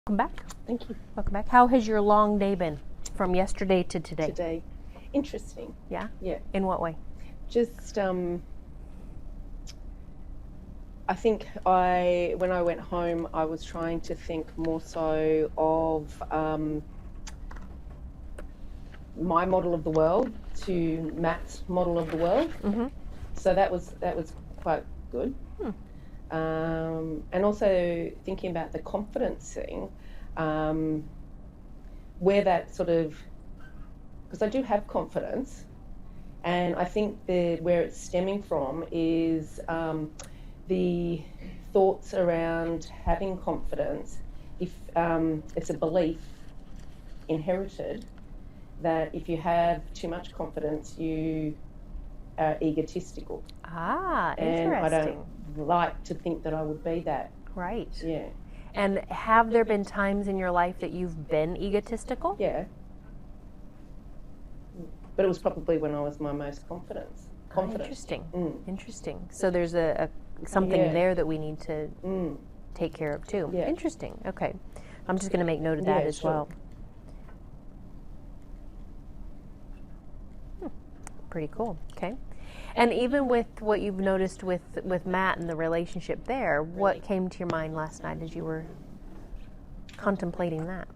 Welcome back. Thank you. Welcome back. How has your long day been from yesterday to today? Today, interesting. Yeah? Yeah. In what way? Just, I think when I went home, I was trying to think more so of my model of the world to Matt's model of the world. Mm-hmm. So that was quite good. And also thinking about the confidence thing, where that sort of, because I do have confidence, and I think that where it's stemming from is the thoughts around having confidence. If it's a belief inherited that if you have too much confidence, you are egotistical. Ah, And interesting. I don't like to think that I would be that. Right. Yeah. And have there been times in your life that you've been egotistical? Yeah. But it was probably when I was my most confident. Interesting. Mm. Interesting. So there's a something Yeah. there that we need to take care of too. Yeah. Interesting. Okay. I'm just going to make note of that Yeah, as sure. well. Pretty cool. Okay. And even with what you've noticed with Matt and the relationship there, what came to your mind last night as you were contemplating that?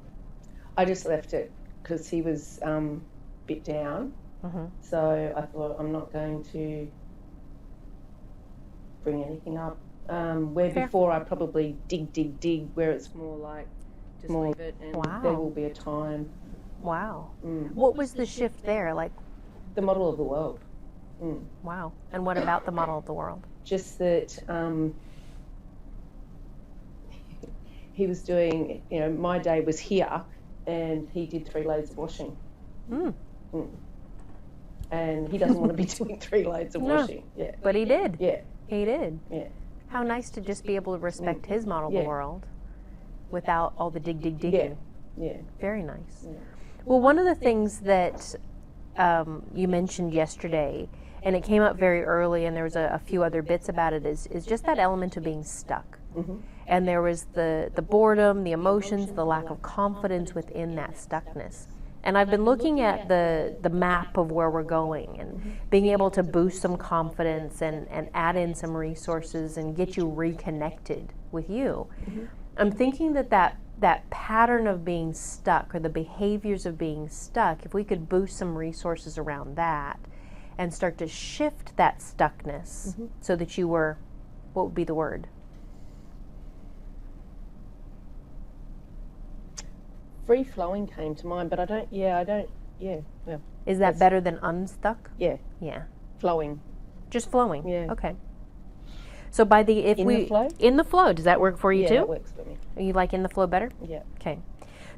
I just left it because he was a bit down. Mm-hmm. So I thought I'm not going to bring anything up. Where Fair. before I probably dig, where it's more like just More- leave it and Wow. there will be a time. Wow. Mm. What was the shift there? Like, The model of the world. Mm. wow. And what about the model of the world? Just that he was doing, my day was here and he did 3 loads of washing. Mm. Mm. And he doesn't want to be doing 3 loads of No. washing. Yeah. But he did. Yeah. He did. Yeah. How nice to just be able to respect his model of Yeah. the world without all the digging. Yeah. Yeah. Very nice. Yeah. Well, one of the things that you mentioned yesterday, and it came up very early, and there was a few other bits about it, is just that element of being stuck. Mm-hmm. And there was the boredom, the emotions, the lack of confidence within that stuckness. And I've been looking at the map of where we're going and being able to boost some confidence and add in some resources and get you reconnected with you. Mm-hmm. I'm thinking that pattern of being stuck or the behaviors of being stuck, if we could boost some resources around that and start to shift that stuckness so that you were, what would be the word? Free flowing came to mind, but I don't. Is that better than unstuck? Yeah, Yeah. flowing. Just flowing. Yeah. Okay. So by the In the flow? In the flow, does that work for you Yeah, too? that works for me. Are you like in the flow better? Yeah. Okay.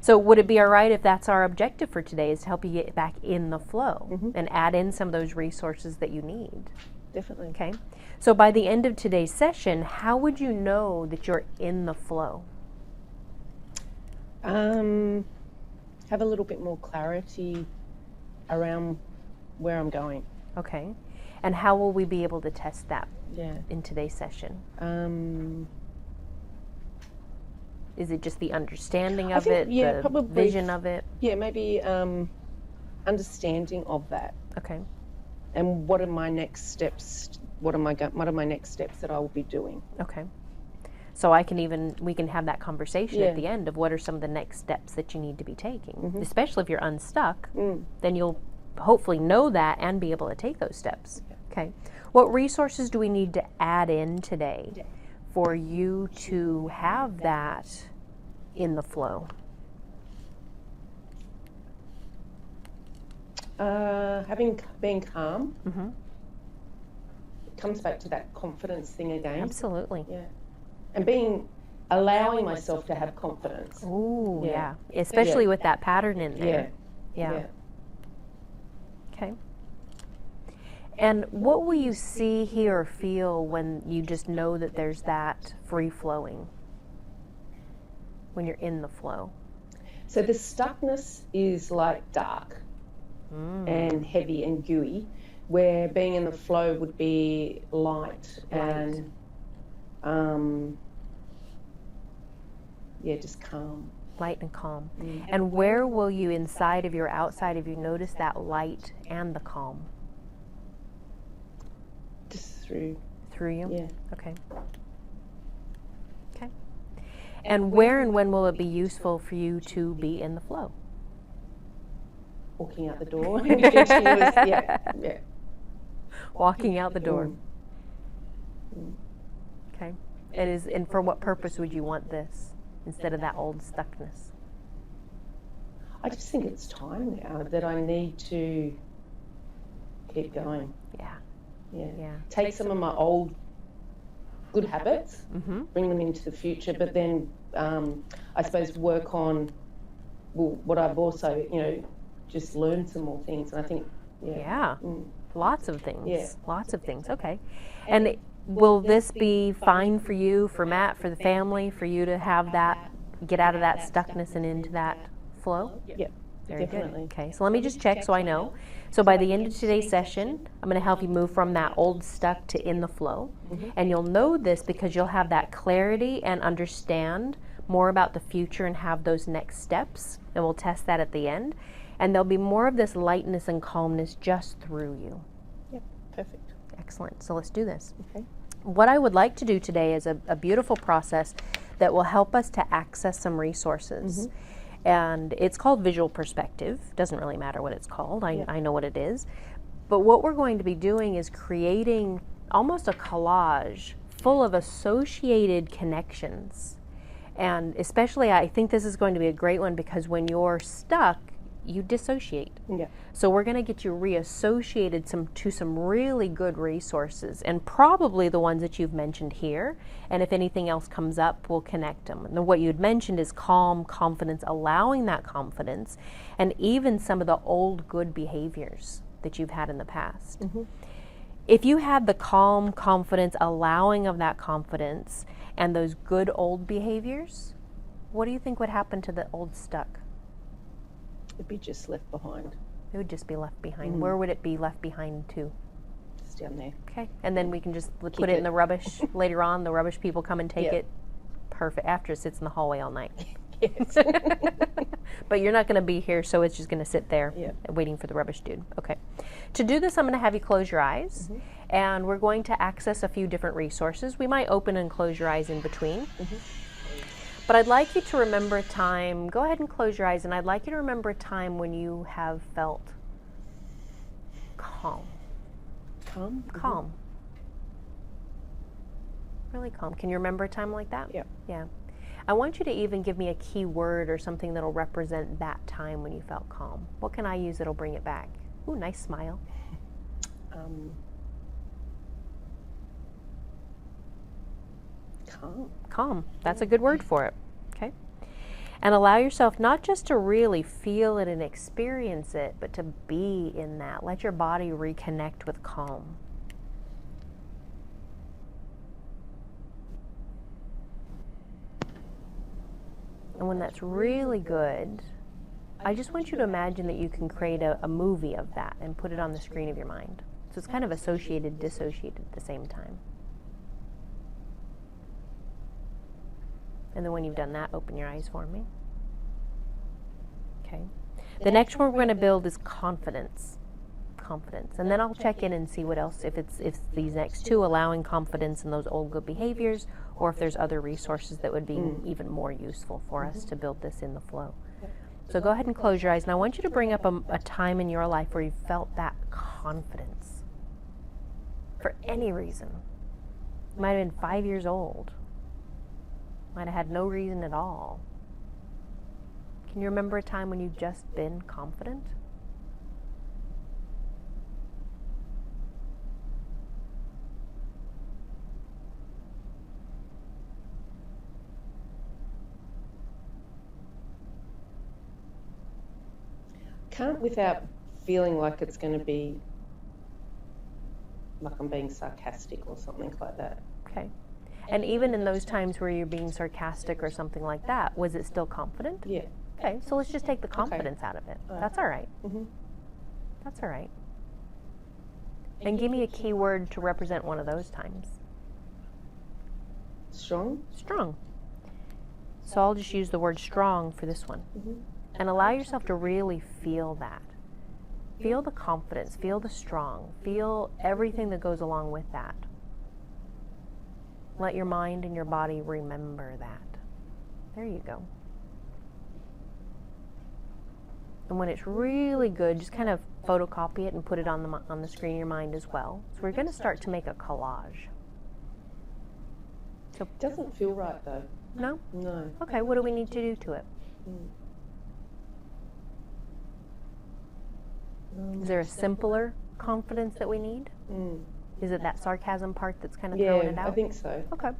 So would it be all right if that's our objective for today, is to help you get back in the flow and add in some of those resources that you need? Definitely. Okay. So by the end of today's session, how would you know that you're in the flow? Have a little bit more clarity around where I'm going. Okay. And how will we be able to test that Yeah. in today's session? Is it just the understanding I of think, it, yeah, the probably vision of it? Yeah, maybe understanding of that, Okay. and what are my next steps? What are my next steps that I will be doing? Okay. So we can have that conversation Yeah. at the end of what are some of the next steps that you need to be taking. Especially if you're unstuck, then you'll hopefully know that and be able to take those steps. Okay. What resources do we need to add in today for you to have that in the flow? Being calm. It comes back to that confidence thing again. Absolutely. Yeah. And allowing myself to have confidence. Ooh, Yeah. yeah. Especially with that pattern in Yeah. there. Yeah. Okay. And what will you see, hear, or feel when you just know that there's that free flowing? When you're in the flow? So the stuckness is like dark and heavy and gooey, where being in the flow would be light and just calm. Light and calm. Mm. And where will you, inside of you or outside of you, notice that light and the calm? Just through. Through you? Yeah. Okay. Okay. And where and when will it be useful for you to be in the flow? Walking out the door. Continuous, yeah. Walking out the door. Mm. Okay. And for what purpose would you want this instead of that old stuckness? I just think it's time now that I need to keep going. Yeah. Yeah. Take some of my old good habits, bring them into the future, but then I suppose work on what I've also, just learned some more things. And I think, Lots of things. Yeah. Lots of things. Okay. And will this be fine for you, for Matt, for the family, for you to have that, get out of that stuckness and into that flow? Yeah. Very Definitely. good. Okay, so let me just check so I know. So by the end of today's session, I'm going to help you move from that old stuck to in the flow. And you'll know this because you'll have that clarity and understand more about the future and have those next steps. And we'll test that at the end. And there'll be more of this lightness and calmness just through you. Yep. Perfect. Excellent. So let's do this. Okay. What I would like to do today is a beautiful process that will help us to access some resources. And it's called visual perspective. Doesn't really matter what it's called. I know what it is. But what we're going to be doing is creating almost a collage full of associated connections. And especially, I think this is going to be a great one because when you're stuck, you dissociate. Yeah. So we're going to get you reassociated to some really good resources, and probably the ones that you've mentioned here. And if anything else comes up, we'll connect them. And what you had mentioned is calm, confidence, allowing that confidence, and even some of the old good behaviors that you've had in the past. If you had the calm, confidence, allowing of that confidence, and those good old behaviors, what do you think would happen to the old stuck? It'd be just left behind. It would just be left behind. Where would it be left behind to? Just down there. Okay. And then we can just put it in the rubbish later on. The rubbish people come and take it. Perfect. After it sits in the hallway all night. Yes. But you're not going to be here, so it's just going to sit there waiting for the rubbish dude. Okay. To do this, I'm going to have you close your eyes, and we're going to access a few different resources. We might open and close your eyes in between. But I'd like you to remember a time, go ahead and close your eyes, and I'd like you to remember a time when you have felt calm. Calm? Calm. Really calm. Can you remember a time like that? Yeah. Yeah. I want you to even give me a key word or something that'll represent that time when you felt calm. What can I use that'll bring it back? Ooh, nice smile. Calm. Calm. That's a good word for it. Okay. And allow yourself not just to really feel it and experience it, but to be in that. Let your body reconnect with calm. And when that's really good, I just want you to imagine that you can create a movie of that and put it on the screen of your mind. So it's kind of associated, dissociated at the same time. And then when you've done that, open your eyes for me. Okay. The next one we're going to build is confidence. Confidence. And then I'll check in and see what else, if these next two, allowing confidence in those old good behaviors, or if there's other resources that would be even more useful for us to build this in the flow. So go ahead and close your eyes. And I want you to bring up a time in your life where you felt that confidence. For any reason. You might have been 5 years old. Might have had no reason at all. Can you remember a time when you've just been confident? Can't without feeling like it's going to be like I'm being sarcastic or something like that. Okay. And even in those times where you're being sarcastic or something like that, was it still confident? Yeah. Okay, so let's just take the confidence out of it. That's all right. That's all right. And give me a key word to represent one of those times. Strong? Strong. So I'll just use the word strong for this one. And allow yourself to really feel that. Feel the confidence, feel the strong, feel everything that goes along with that. Let your mind and your body remember that. There you go. And when it's really good, just kind of photocopy it and put it on the screen of your mind as well. So we're going to start to make a collage. So It doesn't feel right though. No? No. Okay, what do we need to do to it? Is there a simpler confidence that we need? Is it that sarcasm part that's kind of throwing it out? I think so. Okay.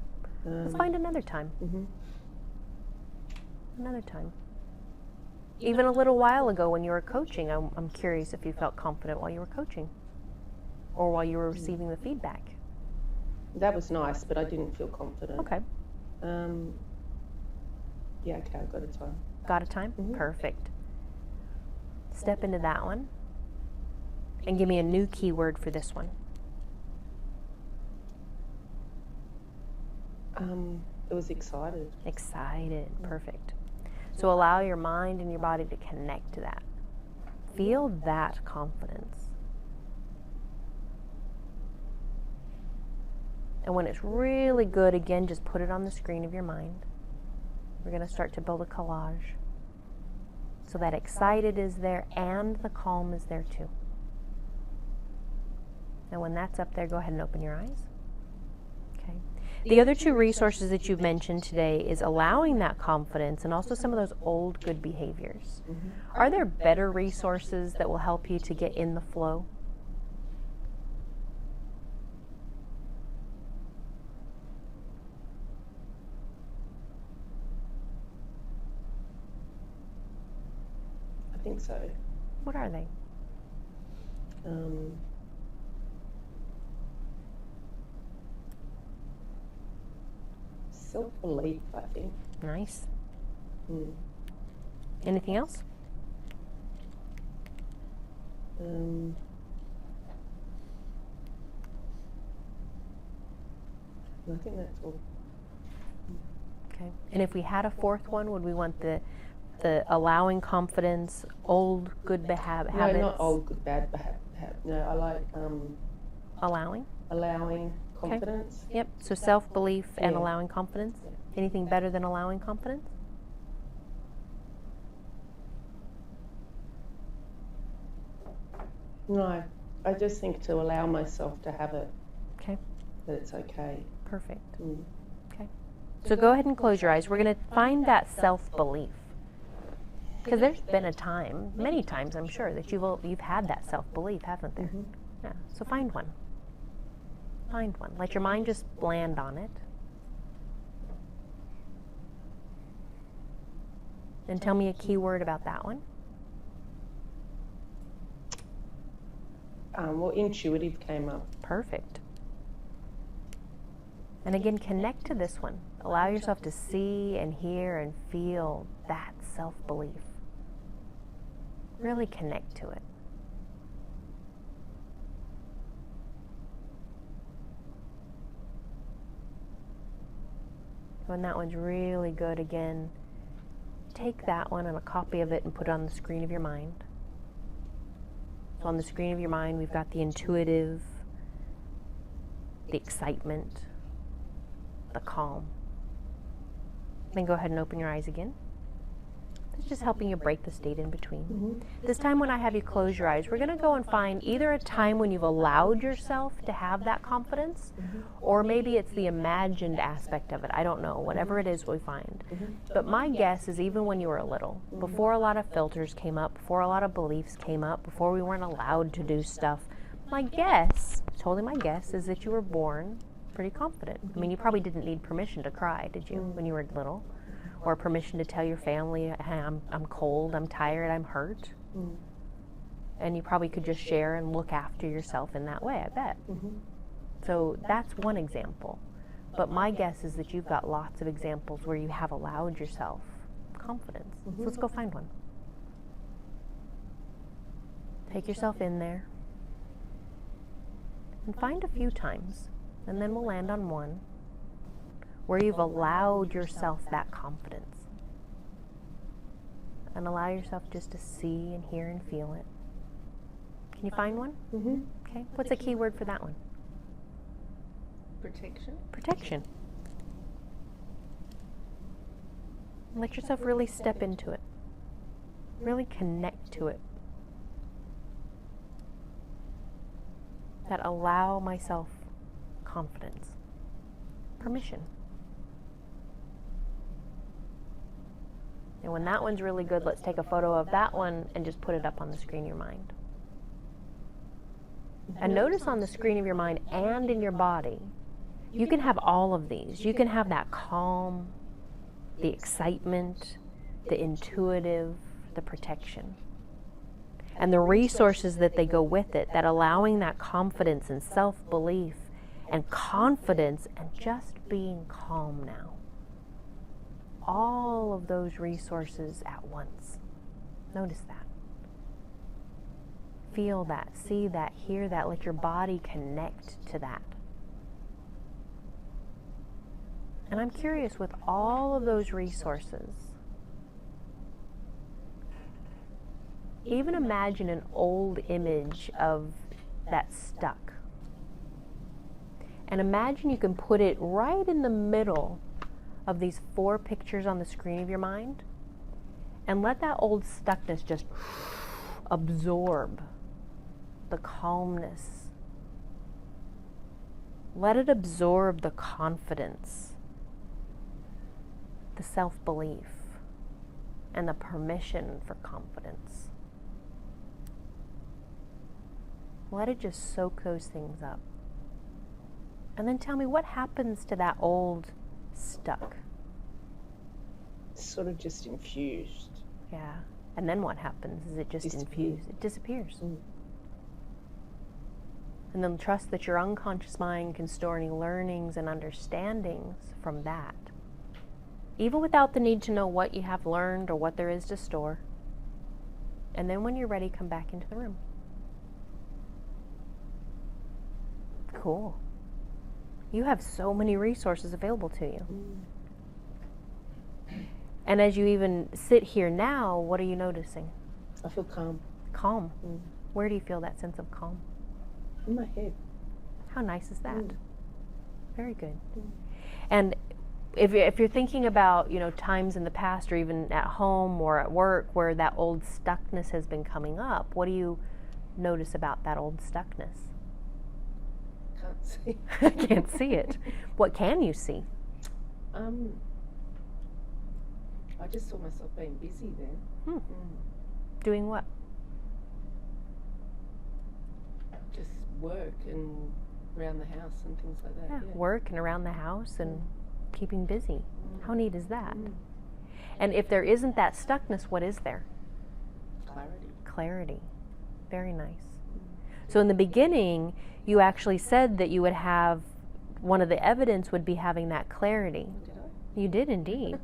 Let's find another time. Another time. Even a little while ago when you were coaching, I'm curious if you felt confident while you were coaching or while you were receiving the feedback. That was nice, but I didn't feel confident. Okay. Yeah, okay, I've got a time. Got a time? Perfect. Step into that one and give me a new keyword for this one. It was excited. Excited. Perfect. So allow your mind and your body to connect to that. Feel that confidence. And when it's really good, again, just put it on the screen of your mind. We're going to start to build a collage. So that excited is there and the calm is there too. And when that's up there, go ahead and open your eyes. Okay. The other two resources that you've mentioned today is allowing that confidence and also some of those old good behaviors. Are there better resources that will help you to get in the flow? I think so. What are they? Self-belief, I think. Nice. Anything else? I think that's all. Okay. And if we had a fourth one, would we want the allowing confidence, old good habits? No, not old good bad habits. No, I like allowing confidence. Okay. Yep. So self-belief and allowing confidence. Anything better than allowing confidence? No, I just think to allow myself to have it. Okay. That it's okay. Perfect. Okay. So go ahead and close your eyes. We're going to find that self-belief. Because there's been a time, many times I'm sure, that you've had that self-belief, haven't there? Yeah. So find one. Find one. Let your mind just land on it. And tell me a key word about that one. Well, intuitive came up. Perfect. And again, connect to this one. Allow yourself to see and hear and feel that self-belief. Really connect to it. When that one's really good, again, take that one and a copy of it and put it on the screen of your mind. So on the screen of your mind, we've got the intuitive, the excitement, the calm. Then go ahead and open your eyes again. It's just helping you break the state in between. This time when I have you close your eyes, we're going to go and find either a time when you've allowed yourself to have that confidence, or maybe it's the imagined aspect of it. I don't know. Whatever it is, we find. But my guess is even when you were little, before a lot of filters came up, before a lot of beliefs came up, before we weren't allowed to do stuff, my guess, totally my guess, is that you were born pretty confident. I mean, you probably didn't need permission to cry, did you, when you were little? Or permission to tell your family, hey, I'm cold, I'm tired, I'm hurt. And you probably could just share and look after yourself in that way, I bet. So that's one example. But my guess is that you've got lots of examples where you have allowed yourself confidence. So let's go find one. Take yourself in there and find a few times, and then we'll land on one where you've allowed yourself that confidence. and allow yourself just to see and hear and feel it. Can you find one? Mm-hmm. Okay. What's a key word for that one? Protection. Protection. Let yourself really step into it. Really connect to it. That allow myself confidence. Permission. And when that one's really good, let's take a photo of that one and just put it up on the screen of your mind. And notice on the screen of your mind and in your body, you can have all of these. You can have that calm, the excitement, the intuitive, the protection. And the resources that they go with it, that allowing that confidence and self-belief and confidence and just being calm now. All of those resources at once. Notice that. Feel that, see that, hear that. Let your body connect to that. And I'm curious, with all of those resources, even imagine an old image of that stuck. And imagine you can put it right in the middle of these 4 pictures on the screen of your mind, and let that old stuckness just absorb the calmness. Let it absorb the confidence, the self-belief, and the permission for confidence. Let it just soak those things up. And then tell me, what happens to that old stuck? Sort of just infused. Yeah. And then what happens? Is it just infused? It disappears. Mm. And then trust that your unconscious mind can store any learnings and understandings from that. Even without the need to know what you have learned or what there is to store. And then when you're ready, come back into the room. Cool. You have so many resources available to you. And as you even sit here now, what are you noticing? I feel calm. Calm. Where do you feel that sense of calm? In my head. How nice is that? Very good. And if you're thinking about, times in the past or even at home or at work where that old stuckness has been coming up, what do you notice about that old stuckness? Can't see. I can't see it. What can you see? I just saw myself being busy then. Doing what? Just work and around the house and things like that. Yeah. Work and around the house and keeping busy. How neat is that? And if there isn't that stuckness, what is there? Clarity. Clarity. Very nice. So in the beginning, you actually said that you would have, one of the evidence would be having that clarity. Did I? You did indeed.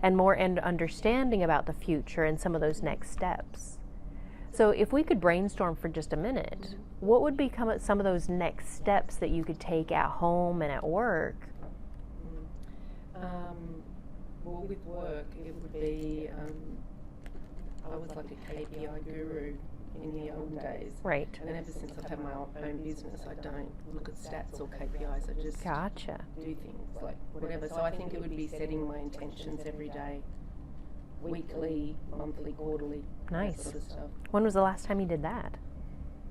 And more understanding about the future and some of those next steps. So if we could brainstorm for just a minute, what would become some of those next steps that you could take at home and at work? Well, with work, it would be, I was like a KPI guru in the olden days. Right. And ever since I've had my own business, I don't look at stats or KPIs. I just Gotcha. do things like whatever. So I think it would be setting my intentions every day, weekly, monthly, quarterly. Nice. That sort of stuff. When was the last time you did that?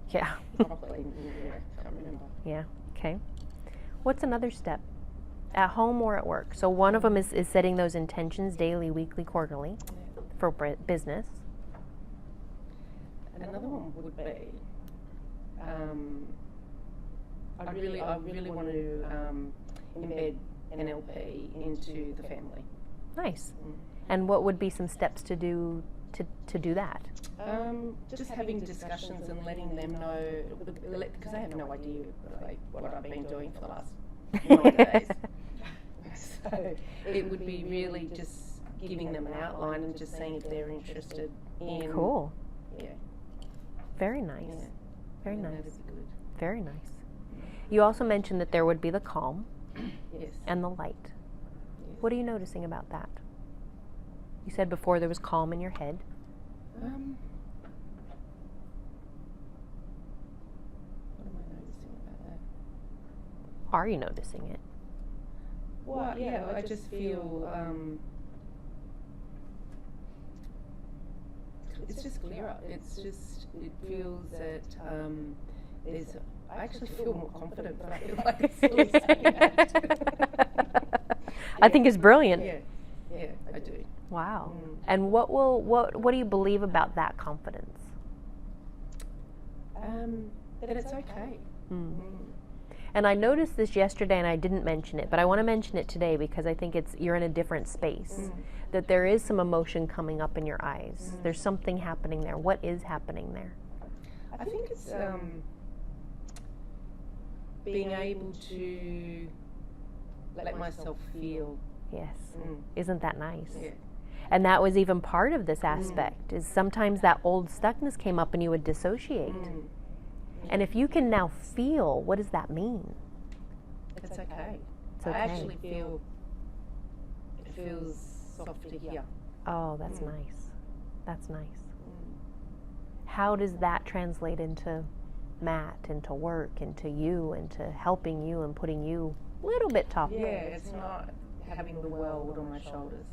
Yeah. Probably, can't remember. Yeah. Okay. What's another step? At home or at work? So one of them is setting those intentions daily, weekly, quarterly for business. Another one would be, I really want to embed NLP into the family. Nice. And what would be some steps to do that? Just having discussions and letting them know, because they have no idea what I've been doing for the last 9 days. So it would be really just giving them an outline and just seeing if they're interested in. Cool. Yeah. Very nice. Yeah. Very Yeah, nice. that'd be good. Very nice. You also mentioned that there would be the calm Yes. and the light. Yes. What are you noticing about that? You said before there was calm in your head. What am I noticing about that? Are you noticing it? Well, yeah, I just feel it's just clearer. It feels that there's. I actually feel more confident, but I feel like it's still saying that. I think it's brilliant. Yeah, I do. Wow. And what do you believe about that confidence? That it's okay. And I noticed this yesterday, and I didn't mention it, but I want to mention it today because I think you're in a different space. That there is some emotion coming up in your eyes. There's something happening there. What is happening there? I think it's being able to let myself feel. Yes. Isn't that nice? Yeah. And that was even part of this aspect, is sometimes that old stuckness came up and you would dissociate. And if you can now feel, what does that mean? It's okay. It's okay. I actually feel it feels softer here. Oh, that's nice. That's nice. How does that translate into Matt, into work, into you, into helping you and putting you a little bit top? Yeah, it's not having the world on my shoulders.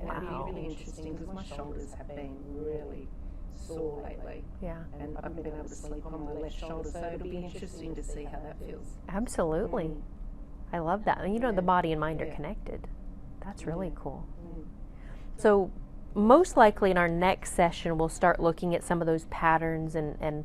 And it'd be really interesting because my shoulders have been really sore lately. Yeah. And I haven't been able to sleep on my left shoulder, so it'll be interesting to see how that feels. Absolutely. I love that. And the body and mind are connected. That's really cool. So most likely in our next session, we'll start looking at some of those patterns and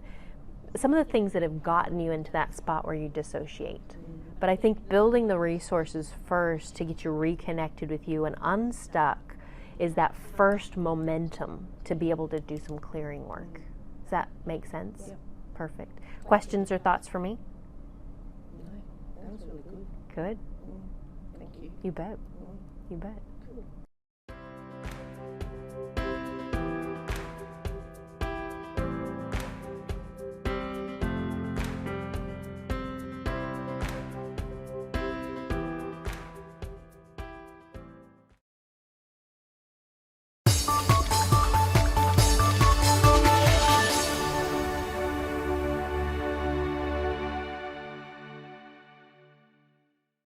some of the things that have gotten you into that spot where you dissociate. But I think building the resources first to get you reconnected with you and unstuck is that first momentum to be able to do some clearing work. Does that make sense? Yep. Perfect. Questions or thoughts for me? No, that was really good. Good. Thank you. You bet. You bet.